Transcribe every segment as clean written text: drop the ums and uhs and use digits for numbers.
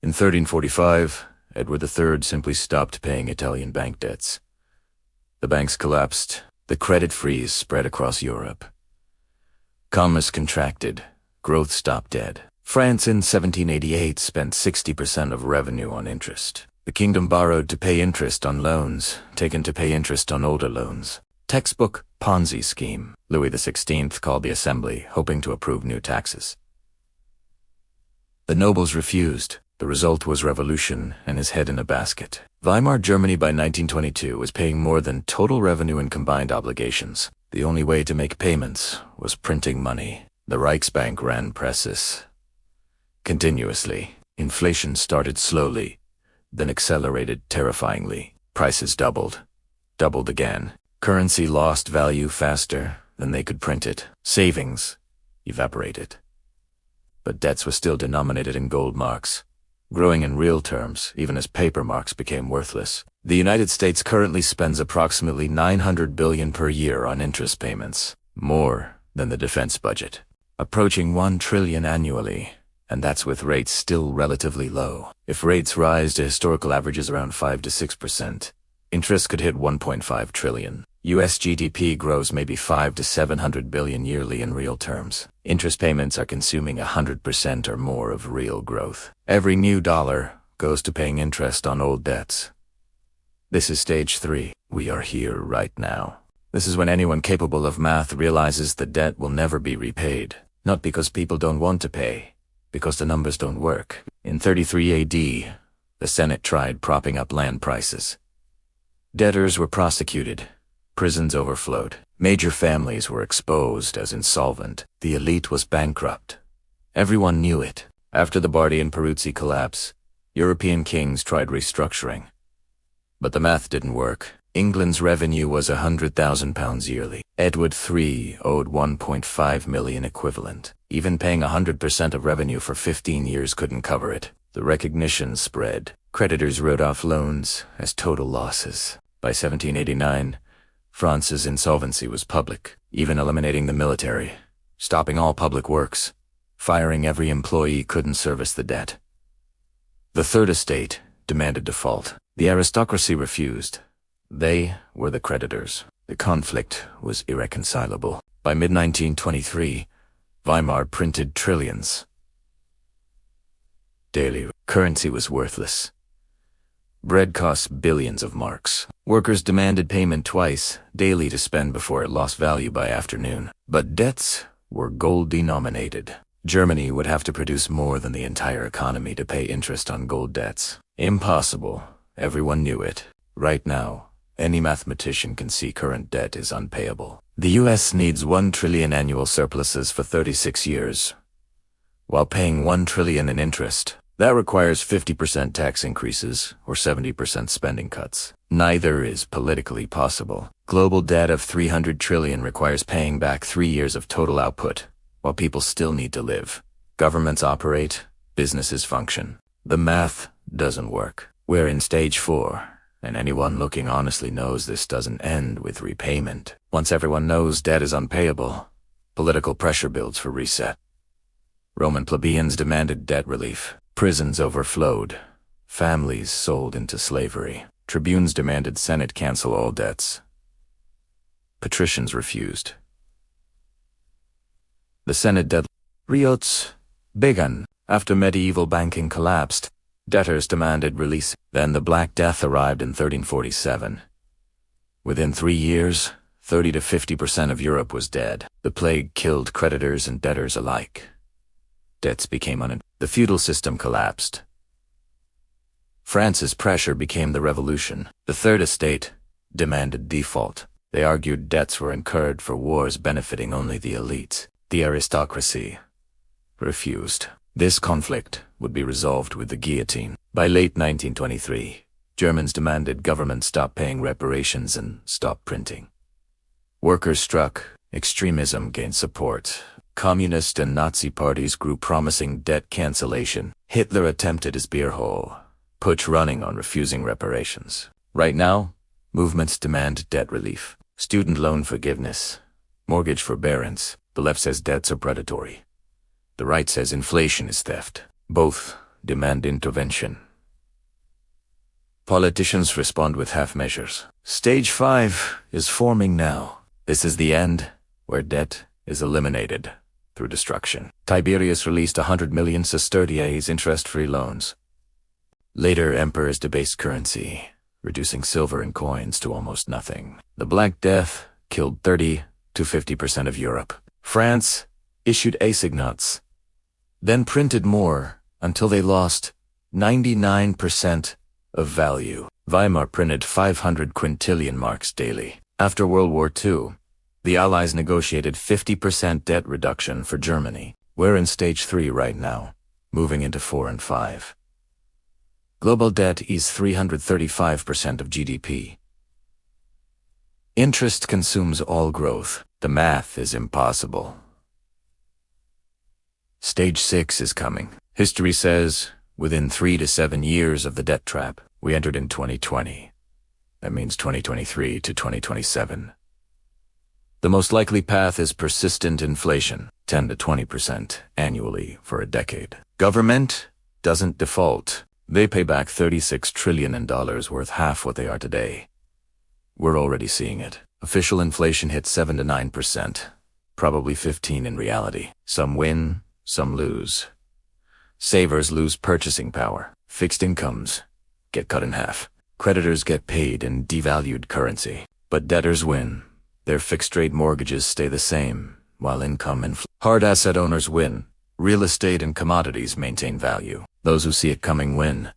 In 1345, Edward III simply stopped paying Italian bank debts. The banks collapsed. The credit freeze spread across Europe. Commerce contracted. Growth stopped dead. France in 1788 spent 60% of revenue on interest. The kingdom borrowed to pay interest on loans, taken to pay interest on older loans. Textbook Ponzi scheme. Louis XVI called the assembly, hoping to approve new taxes. The nobles refused. The result was revolution and his head in a basket. Weimar Germany by 1922 was paying more than total revenue in combined obligations. The only way to make payments was printing money. The Reichsbank ran presses continuously. Inflation started slowly, then accelerated terrifyingly. Prices doubled again. Currency lost value faster than they could print it. Savings evaporated. But debts were still denominated in gold marks, growing in real terms even as paper marks became worthless. The United States currently spends approximately $900 billion per year on interest payments, more than the defense budget, approaching $1 trillion annually, and that's with rates still relatively low. If rates rise to historical averages around 5 to 6%, interest could hit $1.5 trillion. US GDP grows maybe 5 to 700 billion yearly in real terms. Interest payments are consuming 100% or more of real growth. Every new dollar goes to paying interest on old debts. This is stage 3. We are here right now. This is when anyone capable of math realizes the debt will never be repaid. Not because people don't want to pay, because the numbers don't work. In 33 AD, the Senate tried propping up land prices. Debtors were prosecuted. Prisons overflowed. Major families were exposed as insolvent. The elite was bankrupt. Everyone knew it. After the Bardi and Peruzzi collapse, European kings tried restructuring. But the math didn't work. England's revenue was £100,000 yearly. Edward III owed 1.5 million equivalent. Even paying 100% of revenue for 15 years couldn't cover it. The recognition spread. Creditors wrote off loans as total losses. By 1789, France's insolvency was public, even eliminating the military, stopping all public works, firing every employee couldn't service the debt. The Third Estate demanded default. The aristocracy refused. They were the creditors. The conflict was irreconcilable. By mid-1923, Weimar printed trillions. Daily currency was worthless. Bread cost billions of marks. Workers demanded payment twice daily to spend before it lost value by afternoon. But debts were gold-denominated. Germany would have to produce more than the entire economy to pay interest on gold debts. Impossible. Everyone knew it. Right now, any mathematician can see current debt is unpayable. The US needs 1 trillion annual surpluses for 36 years, while paying 1 trillion in interest. That requires 50% tax increases or 70% spending cuts. Neither is politically possible. Global debt of 300 trillion requires paying back 3 years of total output, while people still need to live. Governments operate, businesses function. The math doesn't work. We're in stage 4, and anyone looking honestly knows this doesn't end with repayment. Once everyone knows debt is unpayable, political pressure builds for reset. Roman plebeians demanded debt relief. Prisons overflowed. Families sold into slavery. Tribunes demanded Senate cancel all debts. Patricians refused. The Senate debt riots began. After medieval banking collapsed, debtors demanded release. Then the Black Death arrived in 1347. Within 3 years, 30 to 50% of Europe was dead. The plague killed creditors and debtors alike. Debts became the feudal system collapsed. France's pressure became the revolution. The Third Estate demanded default. They argued debts were incurred for wars benefiting only the elites. The aristocracy refused. This conflict would be resolved with the guillotine. By late 1923, Germans demanded government stop paying reparations and stop printing. Workers struck. Extremism gained support. Communist and Nazi parties grew promising debt cancellation. Hitler attempted his beer hall, putsch running on refusing reparations. Right now, movements demand debt relief, student loan forgiveness, mortgage forbearance. The left says debts are predatory. The right says inflation is theft. Both demand intervention. Politicians respond with half measures. Stage 5 is forming now. This is the end, where debt is eliminated through destruction. Tiberius released 100 million sesterces interest-free loans. Later, emperors debased currency, reducing silver and coins to almost nothing. The Black Death killed 30 to 50% of Europe. France issued assignats, then printed more until they lost 99% of value. Weimar printed 500 quintillion marks daily. After World War II, the Allies negotiated 50% debt reduction for Germany. We're in stage 3 right now, moving into 4 and 5. Global debt is 335% of GDP. Interest consumes all growth. The math is impossible. Stage 6 is coming. History says, within 3 to 7 years of the debt trap, we entered in 2020. That means 2023 to 2027. The most likely path is persistent inflation, 10 to 20% annually for a decade. Government doesn't default. They pay back $36 trillion worth, half what they are today. We're already seeing it. Official inflation hits 7 to 9%, probably 15% in reality. Some win, some lose. Savers lose purchasing power. Fixed incomes get cut in half. Creditors get paid in devalued currency. But debtors win. Their fixed-rate mortgages stay the same, while income and hard asset owners win. Real estate and commodities maintain value. Those who see it coming win.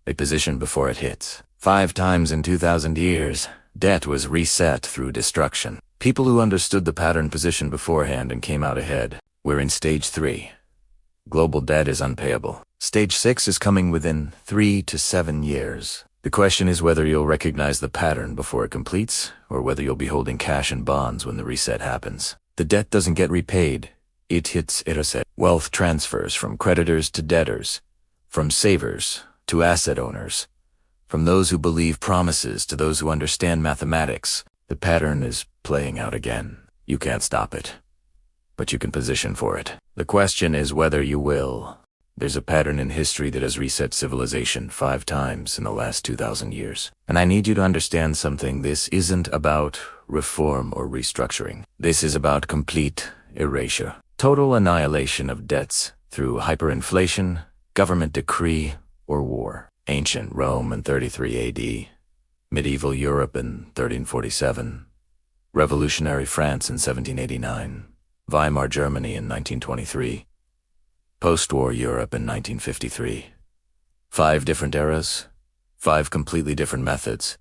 They position before it hits. 5 times in 2,000 years, debt was reset through destruction. People who understood the pattern positioned beforehand and came out ahead. We're in stage 3. Global debt is unpayable. Stage 6 is coming within 3 to 7 years. The question is whether you'll recognize the pattern before it completes, or whether you'll be holding cash and bonds when the reset happens. The debt doesn't get repaid. It hits reset. Wealth transfers from creditors to debtors, from savers to asset owners, from those who believe promises to those who understand mathematics. The pattern is playing out again. You can't stop it, but you can position for it. The question is whether you will. There's a pattern in history that has reset civilization 5 times in the last 2,000 years. And I need you to understand something. This isn't about reform or restructuring. This is about complete erasure. Total annihilation of debts through hyperinflation, government decree, or war. Ancient Rome in 33 AD, medieval Europe in 1347, revolutionary France in 1789, Weimar Germany in 1923, post-war Europe in 1953. 5 different eras, 5 completely different methods,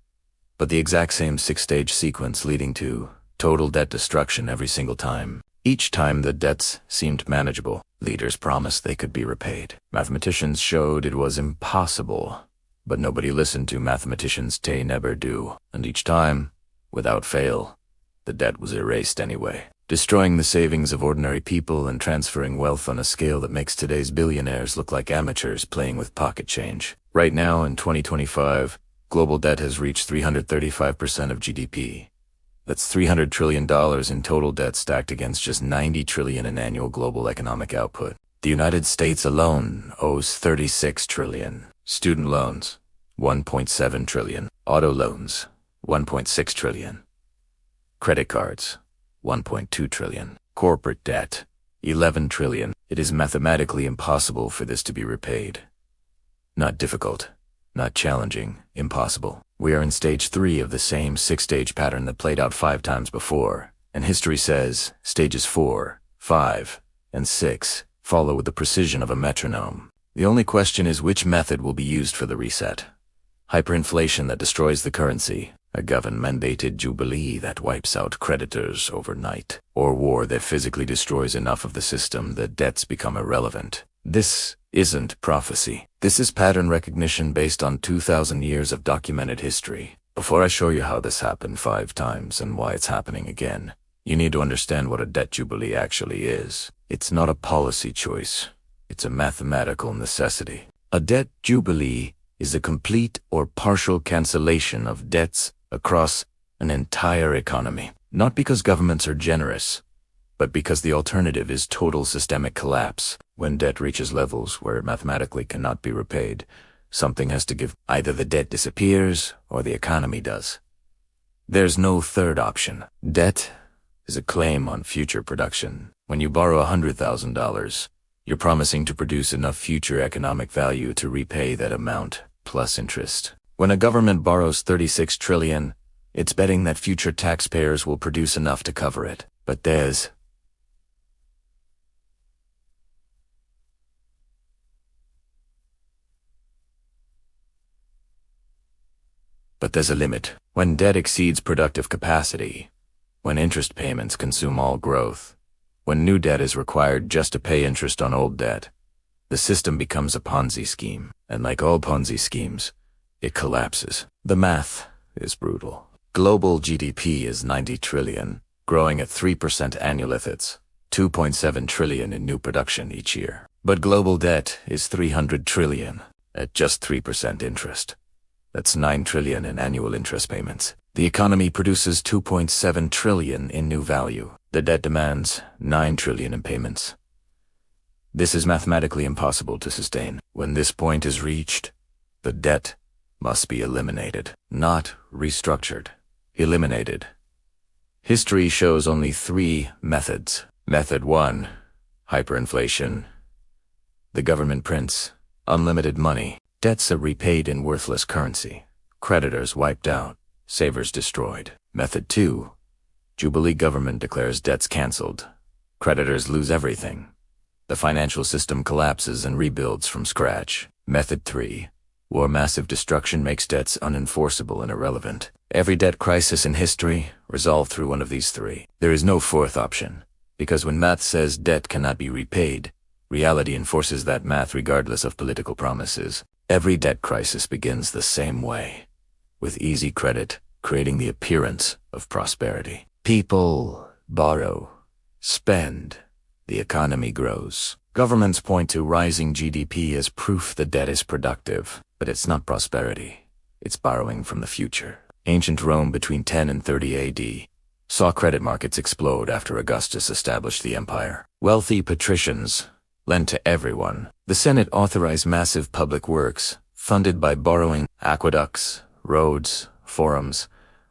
but the exact same 6-stage sequence leading to total debt destruction every single time. Each time the debts seemed manageable, leaders promised they could be repaid. Mathematicians showed it was impossible, but nobody listened to mathematicians' they never do. And each time, without fail, the debt was erased anyway, destroying the savings of ordinary people and transferring wealth on a scale that makes today's billionaires look like amateurs playing with pocket change. Right now, in 2025, global debt has reached 335% of GDP. That's $300 trillion in total debt stacked against just $90 trillion in annual global economic output. The United States alone owes $36 trillion. Student loans, $1.7 trillion. Auto loans, $1.6 trillion. Credit cards, $1.2 trillion. Corporate debt, $11 trillion. It is mathematically impossible for this to be repaid. Not difficult, not challenging, impossible. We are in stage 3 of the same 6-stage pattern that played out 5 times before, and history says stages 4, 5, and 6 follow with the precision of a metronome. The only question is which method will be used for the reset. Hyperinflation that destroys the currency, a government-mandated Jubilee that wipes out creditors overnight, or war that physically destroys enough of the system that debts become irrelevant. This isn't prophecy. This is pattern recognition based on 2,000 years of documented history. Before I show you how this happened 5 times and why it's happening again, you need to understand what a debt jubilee actually is. It's not a policy choice. It's a mathematical necessity. A debt jubilee is a complete or partial cancellation of debts across an entire economy. Not because governments are generous, but because the alternative is total systemic collapse. When debt reaches levels where it mathematically cannot be repaid, something has to give. Either the debt disappears or the economy does. There's no third option. Debt is a claim on future production. When you borrow $100,000, you're promising to produce enough future economic value to repay that amount, plus interest. When a government borrows $36 trillion, it's betting that future taxpayers will produce enough to cover it. But there's a limit. When debt exceeds productive capacity, when interest payments consume all growth, when new debt is required just to pay interest on old debt, the system becomes a Ponzi scheme. And like all Ponzi schemes, it collapses. The math is brutal. Global GDP is 90 trillion, growing at 3% annual. It's 2.7 trillion in new production each year. But global debt is 300 trillion at just 3% interest. That's 9 trillion in annual interest payments. The economy produces 2.7 trillion in new value. The debt demands 9 trillion in payments. This is mathematically impossible to sustain. When this point is reached, the debt must be eliminated, not restructured. Eliminated. History shows only 3 methods. Method 1, hyperinflation. The government prints unlimited money. Debts are repaid in worthless currency. Creditors wiped out. Savers destroyed. Method 2, Jubilee government declares debts cancelled. Creditors lose everything. The financial system collapses and rebuilds from scratch. Method 3, war massive destruction makes debts unenforceable and irrelevant. Every debt crisis in history resolved through one of these 3. There is no fourth option, because when math says debt cannot be repaid, reality enforces that math regardless of political promises. Every debt crisis begins the same way, with easy credit creating the appearance of prosperity. People borrow, spend, the economy grows. Governments point to rising GDP as proof the debt is productive, but it's not prosperity. It's borrowing from the future. Ancient Rome between 10 and 30 AD saw credit markets explode after Augustus established the empire. Wealthy patricians lent to everyone. The Senate authorized massive public works, funded by borrowing. Aqueducts, roads, forums,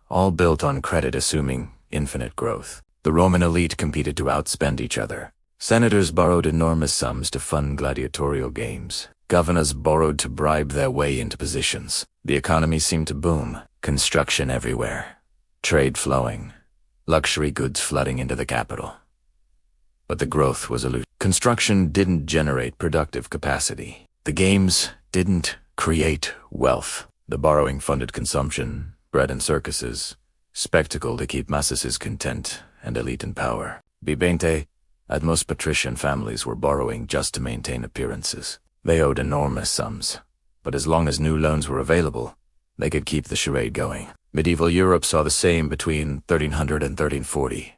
all built on credit assuming infinite growth. The Roman elite competed to outspend each other. Senators borrowed enormous sums to fund gladiatorial games. Governors borrowed to bribe their way into positions. The economy seemed to boom. Construction everywhere. Trade flowing. Luxury goods flooding into the capital. But the growth was elusive. Construction didn't generate productive capacity. The games didn't create wealth. The borrowing funded consumption, bread and circuses, spectacle to keep masses content and elite in power. Bibente, at most patrician families were borrowing just to maintain appearances. They owed enormous sums, but as long as new loans were available, they could keep the charade going. Medieval Europe saw the same between 1300 and 1340.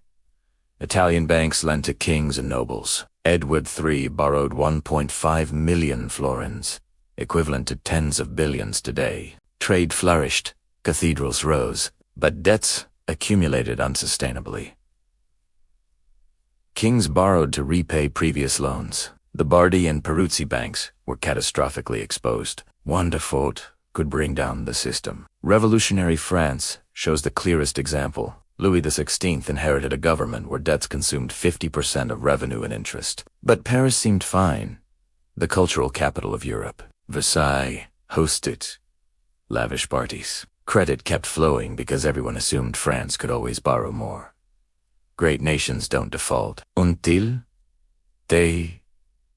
Italian banks lent to kings and nobles. Edward III borrowed 1.5 million florins, equivalent to tens of billions today. Trade flourished, cathedrals rose, but debts accumulated unsustainably. Kings borrowed to repay previous loans. The Bardi and Peruzzi banks were catastrophically exposed. One default could bring down the system. Revolutionary France shows the clearest example. Louis XVI inherited a government where debts consumed 50% of revenue and interest. But Paris seemed fine. The cultural capital of Europe. Versailles hosted lavish parties. Credit kept flowing because everyone assumed France could always borrow more. Great nations don't default. Until they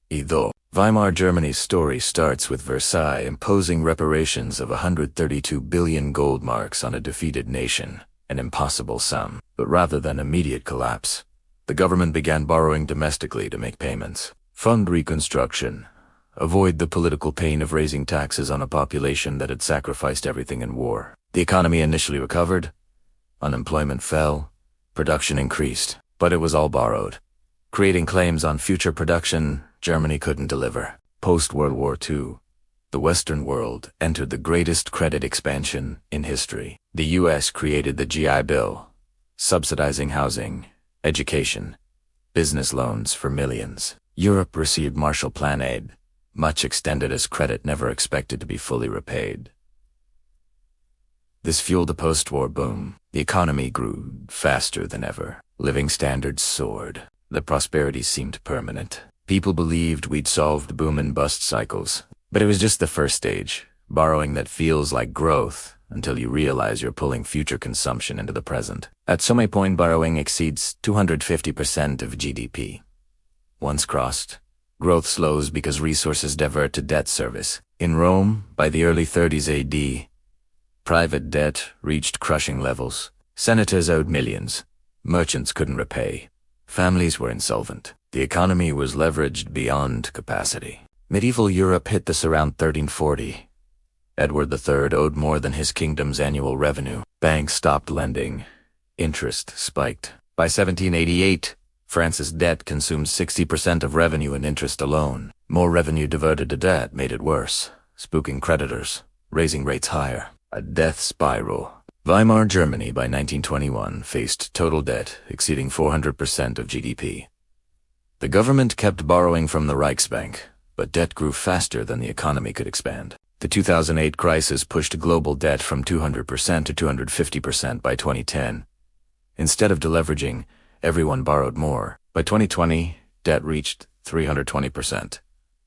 do. Weimar Germany's story starts with Versailles imposing reparations of 132 billion gold marks on a defeated nation, an impossible sum. But rather than immediate collapse, the government began borrowing domestically to make payments. Fund reconstruction. Avoid the political pain of raising taxes on a population that had sacrificed everything in war. The economy initially recovered. Unemployment fell. Production increased. But it was all borrowed. Creating claims on future production Germany couldn't deliver. Post-World War II, the Western world entered the greatest credit expansion in history. The U.S. created the GI Bill, subsidizing housing, education, business loans for millions. Europe received Marshall Plan aid, much extended as credit never expected to be fully repaid. This fueled a post-war boom. The economy grew faster than ever. Living standards soared. The prosperity seemed permanent. People believed we'd solved boom and bust cycles. But it was just the first stage, borrowing that feels like growth until you realize you're pulling future consumption into the present. At some point, borrowing exceeds 250% of GDP. Once crossed, growth slows because resources divert to debt service. In Rome, by the early 30s AD, private debt reached crushing levels. Senators owed millions. Merchants couldn't repay. Families were insolvent. The economy was leveraged beyond capacity. Medieval Europe hit this around 1340. Edward III owed more than his kingdom's annual revenue. Banks stopped lending. Interest spiked. By 1788, France's debt consumed 60% of revenue in interest alone. More revenue diverted to debt made it worse, spooking creditors, raising rates higher. A death spiral. Weimar Germany by 1921 faced total debt exceeding 400% of GDP. The government kept borrowing from the Reichsbank, but debt grew faster than the economy could expand. The 2008 crisis pushed global debt from 200% to 250% by 2010. Instead of deleveraging, everyone borrowed more. By 2020, debt reached 320%.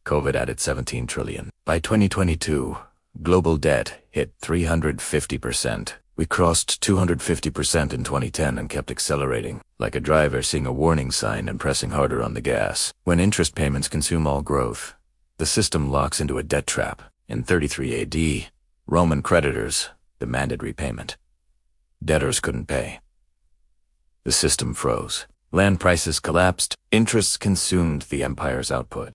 COVID added 17 trillion. By 2022, global debt hit 350%. We crossed 250% in 2010 and kept accelerating, like a driver seeing a warning sign and pressing harder on the gas. When interest payments consume all growth, the system locks into a debt trap. In 33 AD, Roman creditors demanded repayment. Debtors couldn't pay. The system froze. Land prices collapsed. Interests consumed the empire's output.